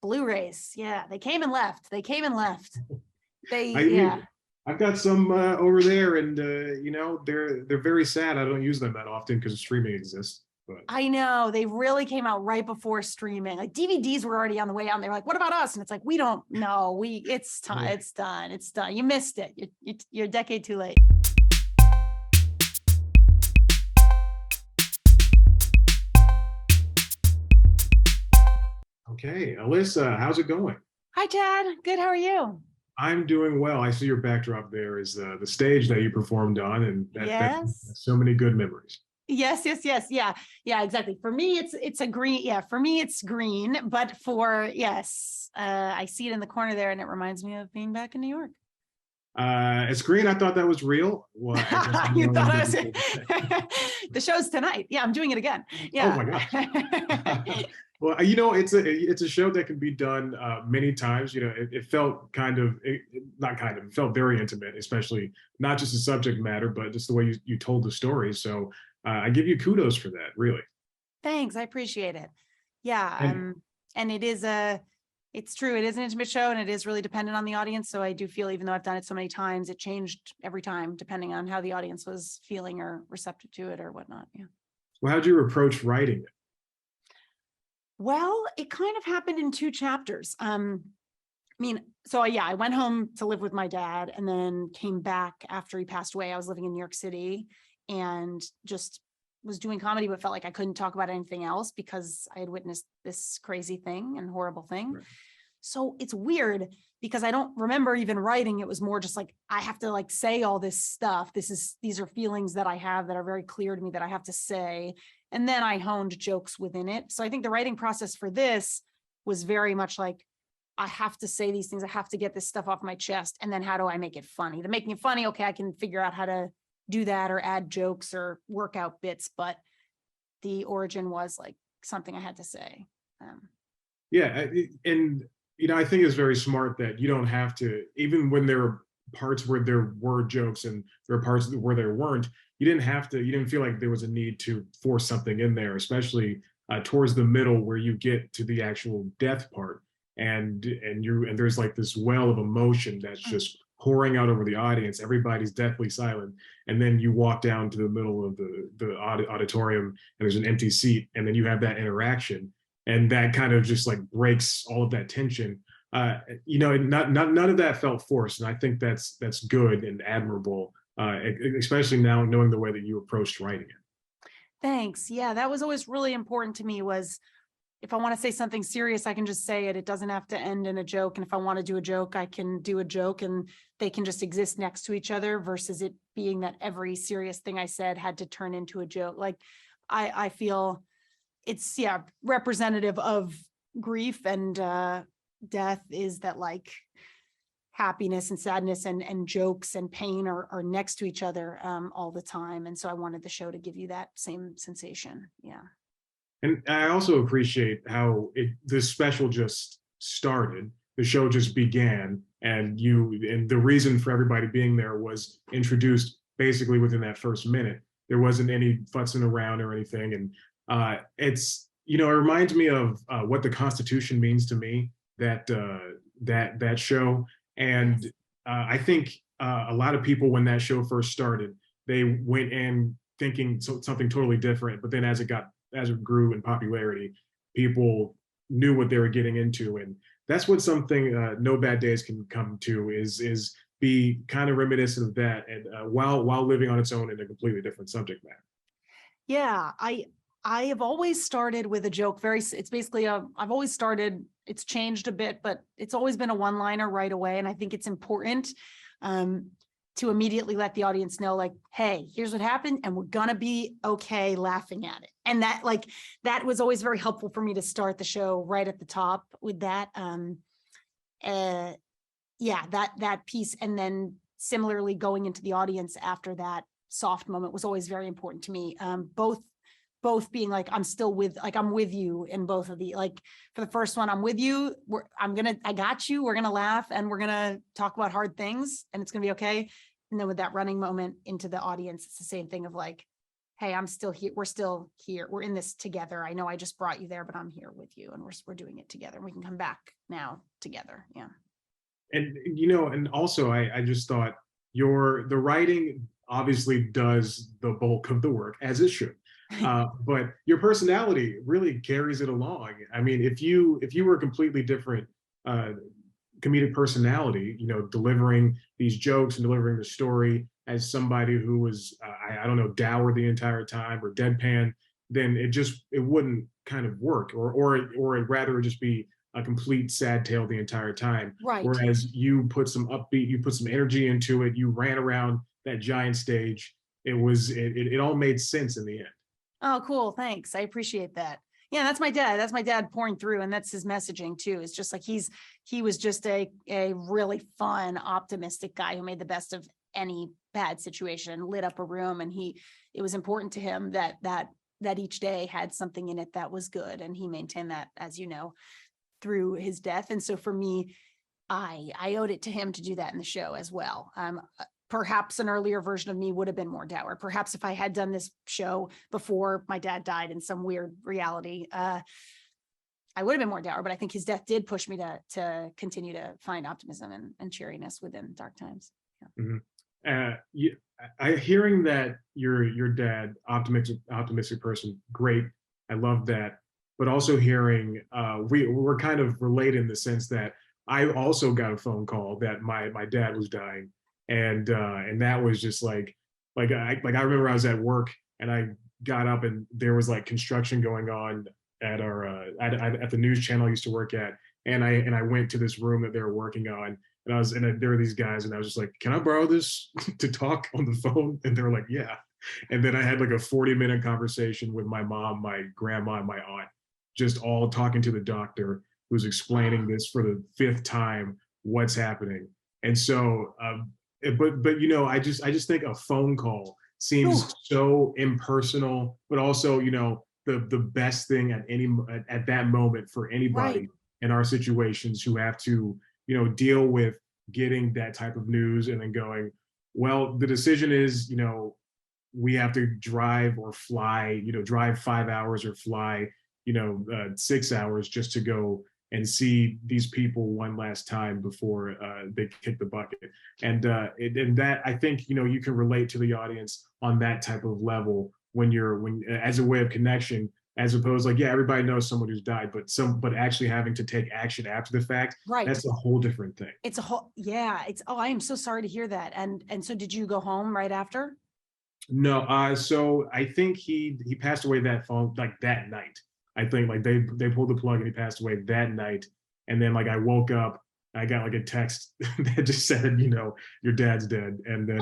Blu-rays. Yeah, they came and left. I've got some over there, and they're very sad. I don't use them that often because streaming exists. But I know they really came out right before streaming. Like DVDs were already on the way out. And they're like, "What about us?" And it's like, we don't know. It's time. Yeah. It's done. It's done. You missed it. You're a decade too late. Okay, Alyssa, how's it going? Hi, Chad. Good. How are you? I'm doing well. I see your backdrop there is the stage that you performed on, and Yes. that's so many good memories. Yes. Yeah, exactly. For me, it's a green. Yeah, for me, it's green. But I see it in the corner there, and it reminds me of being back in New York. It's green. I thought that was real. Well, I guess I'm the You only thought one I was. that did. The show's tonight. Yeah, I'm doing it again. Oh Yeah. my gosh. Well, it's a show that can be done many times. It felt it felt very intimate, especially not just the subject matter, but just the way you told the story. So I give you kudos for that, really. Thanks. I appreciate it. Yeah. And And it's true. It is an intimate show and it is really dependent on the audience. So I do feel, even though I've done it so many times, it changed every time, depending on how the audience was feeling or receptive to it or whatnot. Yeah. well, how'd you approach writing it? Well, it kind of happened in two chapters. I went home to live with my dad and then came back after he passed away. I was living in New York City and just was doing comedy, but felt like I couldn't talk about anything else because I had witnessed this crazy thing and horrible thing. Right. So it's weird because I don't remember even writing. It was more just like, I have to like say all this stuff. These are feelings that I have that are very clear to me that I have to say. And then I honed jokes within it. So I think the writing process for this was very much like, I have to say these things. I have to get this stuff off my chest. And then how do I make it funny? The making it funny, okay, I can figure out how to do that or add jokes or work out bits. But the origin was like something I had to say. Yeah, and I think it's very smart that you don't have to, even when there are parts where there were jokes and there are parts where there weren't. You didn't feel like there was a need to force something in there, especially towards the middle where you get to the actual death part, and there's like this well of emotion that's just pouring out over the audience. Everybody's deathly silent, and then you walk down to the middle of the auditorium, and there's an empty seat, and then you have that interaction, and that kind of just like breaks all of that tension. None of that felt forced, and I think that's good and admirable, especially now knowing the way that you approached writing it. Thanks. Yeah, that was always really important to me, was if I want to say something serious, I can just say it. It doesn't have to end in a joke. And if I want to do a joke, I can do a joke and they can just exist next to each other, versus it being that every serious thing I said had to turn into a joke. Like I feel it's representative of grief and death, is that like happiness and sadness and jokes and pain are next to each other all the time. And so I wanted the show to give you that same sensation. Yeah. And I also appreciate how this special just started. The show just began, and the reason for everybody being there was introduced basically within that first minute. There wasn't any futzing around or anything, and it reminds me of what the Constitution means to me. That show, and I think a lot of people, when that show first started, they went in thinking something totally different, but then as it grew in popularity, people knew what they were getting into, and that's what something No Bad Days can come to, is be kind of reminiscent of that, and while living on its own in a completely different subject matter. Yeah, I have always started with a joke. It's basically I've always started. It's changed a bit, but it's always been a one-liner right away, and I think it's important to immediately let the audience know, like, hey, here's what happened, and we're gonna be okay laughing at it. And that was always very helpful for me to start the show right at the top with that. That piece, and then similarly going into the audience after that soft moment was always very important to me. Both being like, I'm with you in both of the, like for the first one, I'm with you. I got you. We're going to laugh and we're going to talk about hard things and it's going to be okay. And then with that running moment into the audience, it's the same thing of like, hey, I'm still here. We're still here. We're in this together. I know I just brought you there, but I'm here with you, and we're doing it together. We can come back now together. Yeah. And and also I just thought the writing obviously does the bulk of the work, as it should. But your personality really carries it along. I mean, if you were a completely different uh, comedic personality, delivering these jokes and delivering the story as somebody who was, I don't know, dour the entire time or deadpan, then it wouldn't kind of work, or it'd rather just be a complete sad tale the entire time. Right. Whereas you put some upbeat, you put some energy into it, you ran around that giant stage. It all made sense in the end. Oh, cool. Thanks. I appreciate that. Yeah, that's my dad. That's my dad pouring through, and that's his messaging too. It's just like he was just a really fun, optimistic guy who made the best of any bad situation, lit up a room, and it was important to him that each day had something in it that was good, and he maintained that, as you know, through his death. And so for me, I owed it to him to do that in the show as well. Perhaps an earlier version of me would have been more dour. Perhaps if I had done this show before my dad died in some weird reality, I would have been more dour. But I think his death did push me to continue to find optimism and cheeriness within dark times. Yeah. Mm-hmm. Hearing that your dad, optimistic person, great. I love that. But also hearing we're kind of related in the sense that I also got a phone call that my dad was dying. And that was just like I remember I was at work and I got up and there was like construction going on at our at the news channel I used to work at, and I went to this room that they were working on, and there were these guys, and I was just like, can I borrow this to talk on the phone? And they were like, yeah. And then I had like a 40-minute conversation with my mom, my grandma, and my aunt, just all talking to the doctor who's explaining this for the 5th time what's happening. And so but I just think a phone call seems so impersonal, but also the best thing at that moment for anybody in our situations who have to deal with getting that type of news and then going, well, the decision is we have to drive or fly, drive 5 hours or fly 6 hours just to go and see these people one last time before they kick the bucket. And that, I think, you can relate to the audience on that type of level when as a way of connection, as opposed everybody knows someone who's died, but actually having to take action after the fact, that's a whole different thing. It's a whole, I am so sorry to hear that. And so did you go home right after? No, so I think he passed away that night. I think they pulled the plug and he passed away that night. And then I woke up, I got a text that just said, your dad's dead. And then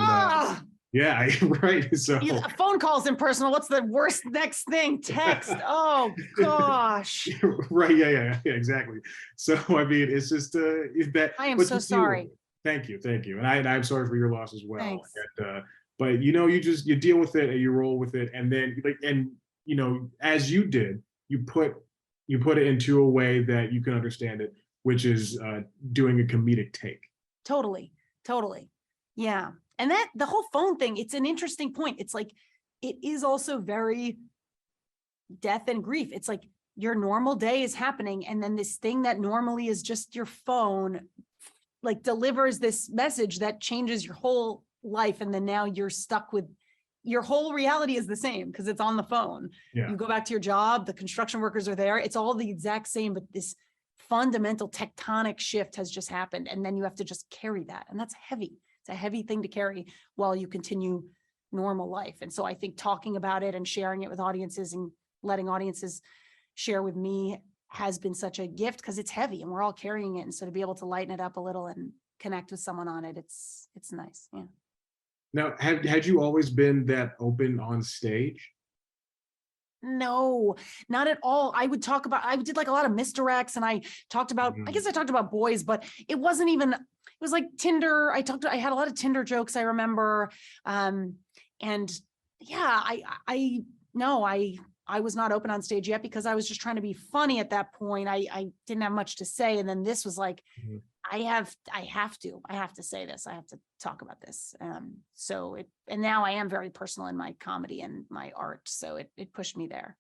yeah, right. So phone calls impersonal. What's the worst next thing? Text. Oh gosh. Right. Yeah, exactly. So I mean, it's just that I am so sorry. Thank you. And I'm sorry for your loss as well. Thanks. And, but you deal with it and you roll with it, and then as you did, you put it into a way that you can understand it, which is doing a comedic take. Totally. Yeah. And that the whole phone thing, it's an interesting point. It's like, it is also very death and grief. It's like your normal day is happening, and then this thing that normally is just your phone delivers this message that changes your whole life. And then now you're stuck with your whole reality is the same because it's on the phone. Yeah. You go back to your job, the construction workers are there. It's all the exact same, but this fundamental tectonic shift has just happened. And then you have to just carry that. And that's heavy. It's a heavy thing to carry while you continue normal life. And so I think talking about it and sharing it with audiences and letting audiences share with me has been such a gift because it's heavy and we're all carrying it. And so to be able to lighten it up a little and connect with someone on it, it's nice. Yeah. Now, had you always been that open on stage? No, not at all. I did a lot of misdirects, and I talked about, I guess I talked about boys, but it wasn't even, it was like Tinder. I had a lot of Tinder jokes, I remember. And yeah, I was not open on stage yet because I was just trying to be funny at that point. I didn't have much to say. And then this was like, I have to say this. I have to talk about this. And now I am very personal in my comedy and my art. So it pushed me there.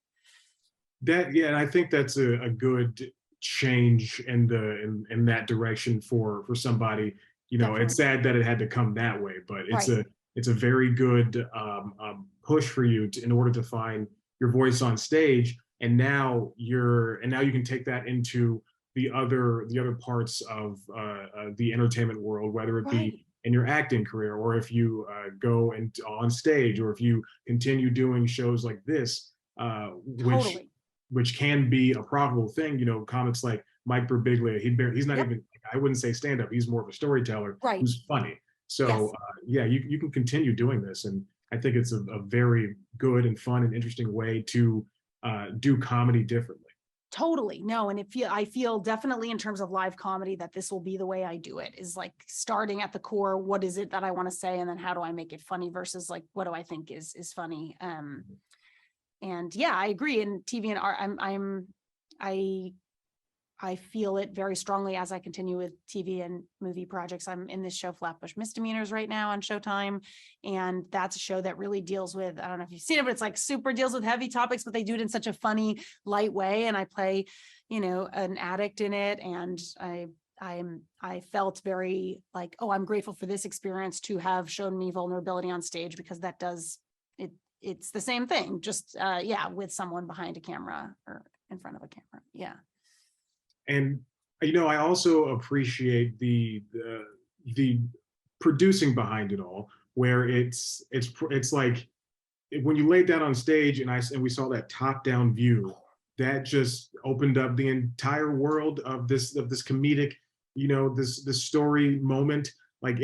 And I think that's a good change in that direction for somebody. Definitely. It's sad that it had to come that way, but Right. it's a very good push for you in order to find your voice on stage. And now you can take that into the other parts of the entertainment world, whether it be Right. in your acting career, or if you go and on stage, or if you continue doing shows like this, which Totally. can be a profitable thing. Comics like Mike Birbiglia, he's not Yep. even, I wouldn't say stand up. He's more of a storyteller Right. who's funny. So Yes. yeah, you can continue doing this, and I think it's a very good and fun and interesting way to do comedy differently. Totally. No. And I feel definitely in terms of live comedy that this will be the way I do it, is like starting at the core. What is it that I want to say? And then how do I make it funny versus like, what do I think is funny? And yeah, I agree. In TV and art, I feel it very strongly as I continue with TV and movie projects. I'm in this show, Flatbush Misdemeanors, right now on Showtime. And that's a show that really deals with, I don't know if you've seen it, but it's like super deals with heavy topics, but they do it in such a funny, light way. And I play, an addict in it. And I felt very like, oh, I'm grateful for this experience to have shown me vulnerability on stage, because that does it. It's the same thing, just with someone behind a camera or in front of a camera. Yeah. And I also appreciate the producing behind it all, where it's like when you laid that on stage and we saw that top down view, that just opened up the entire world of this comedic, this story moment. Like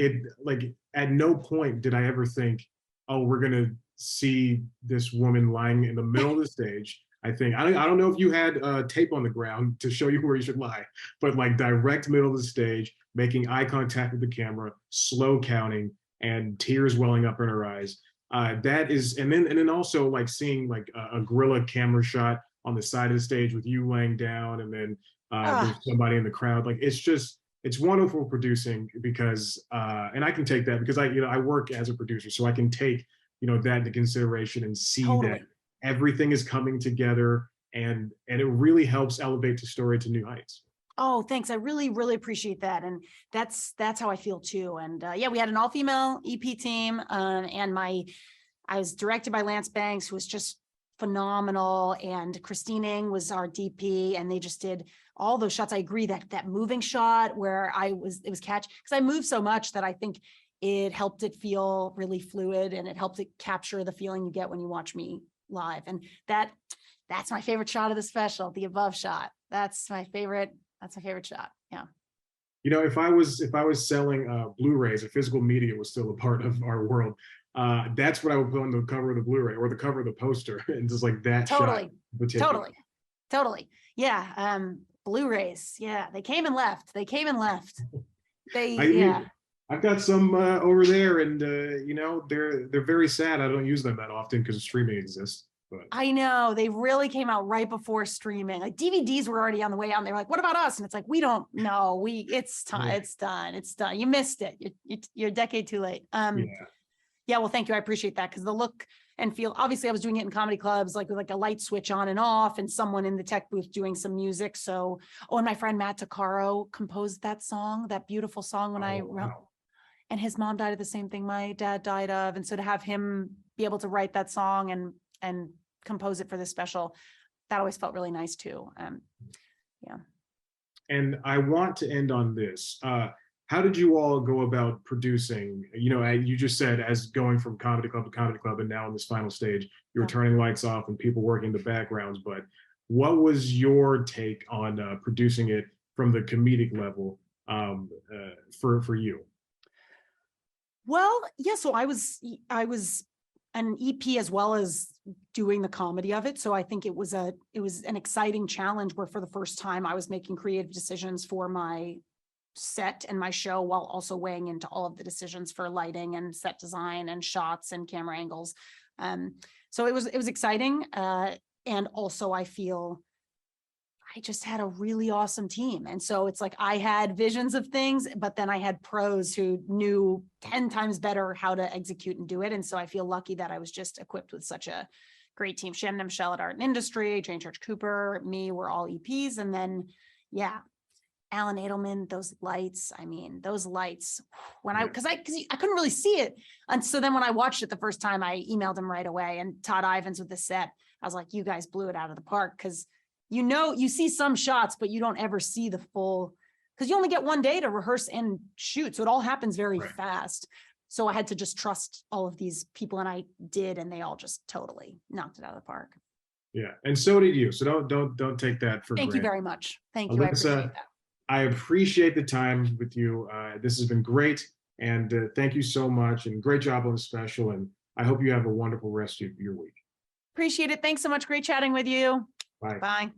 at no point did I ever think, oh, we're gonna see this woman lying in the middle of the stage. I don't know if you had tape on the ground to show you where you should lie, but like direct middle of the stage, making eye contact with the camera, slow counting, and tears welling up in her eyes. That is, and then also like seeing like a guerrilla camera shot on the side of the stage with you laying down, and then Ah, there's somebody in the crowd. Like it's wonderful producing, because and I can take that because I work as a producer, so I can take that into consideration and see that totally. everything is coming together, and it really helps elevate the story to new heights. Oh, thanks. I really, really appreciate that. And that's how I feel too. And yeah, we had an all-female EP team. And I was directed by Lance Banks, who was just phenomenal. And Christine Ng was our DP, and they just did all those shots. I agree that moving shot where it was catch, because I move so much that I think it helped it feel really fluid, and it helped it capture the feeling you get when you watch me live. And that's my favorite shot of the special, the above shot. That's my favorite shot. Yeah. If I was selling Blu-rays, if physical media was still a part of our world, that's what I would put on the cover of the Blu-ray or the cover of the poster, and just like that shot Totally. in particular. Totally. Totally. Yeah. Blu-rays. Yeah. They came and left. I Yeah. I've got some over there, and they're very sad. I don't use them that often because streaming exists. But I know they really came out right before streaming. Like DVDs were already on the way out, and they're like, "What about us?" And it's like, we don't know. It's time. yeah, It's done. It's done. You missed it. You're a decade too late. yeah. Yeah, well, thank you. I appreciate that, because the look and feel, obviously I was doing it in comedy clubs, like with like a light switch on and off, and someone in the tech booth doing some music. So, oh, and my friend Matt Tuccaro composed that song, that beautiful song when I Oh wrote, wow. and his mom died of the same thing my dad died of. And so to have him be able to write that song and compose it for this special, that always felt really nice too. Yeah. And I want to end on this. How did you all go about producing? You just said, as going from comedy club to comedy club, and now in this final stage, you were Yeah. turning lights off and people working the backgrounds. But what was your take on producing it from the comedic level, for you? Well, yeah, so I was an EP as well as doing the comedy of it. So I think it was an exciting challenge where for the first time I was making creative decisions for my set and my show, while also weighing into all of the decisions for lighting and set design and shots and camera angles. So it was exciting. And also I I just had a really awesome team. And so it's like I had visions of things, but then I had pros who knew 10 times better how to execute and do it. And so I feel lucky that I was just equipped with such a great team. Shannon and Michelle at Art and Industry, Jane Church Cooper, me, we're all EPs. And then, yeah, Alan Edelman, those lights. I mean, those lights when because I couldn't really see it. And so then when I watched it the first time, I emailed him right away, and Todd Ivins with the set. I was like, you guys blew it out of the park, because you see some shots, but you don't ever see the full, because you only get one day to rehearse and shoot. So it all happens very fast. So I had to just trust all of these people, and I did, and they all just totally knocked it out of the park. Yeah, and so did you. So don't take that for granted. Thank you very much. Thank you. I appreciate that. I appreciate the time with you. This has been great, and thank you so much, and great job on the special. And I hope you have a wonderful rest of your week. Appreciate it. Thanks so much. Great chatting with you. Bye. Bye.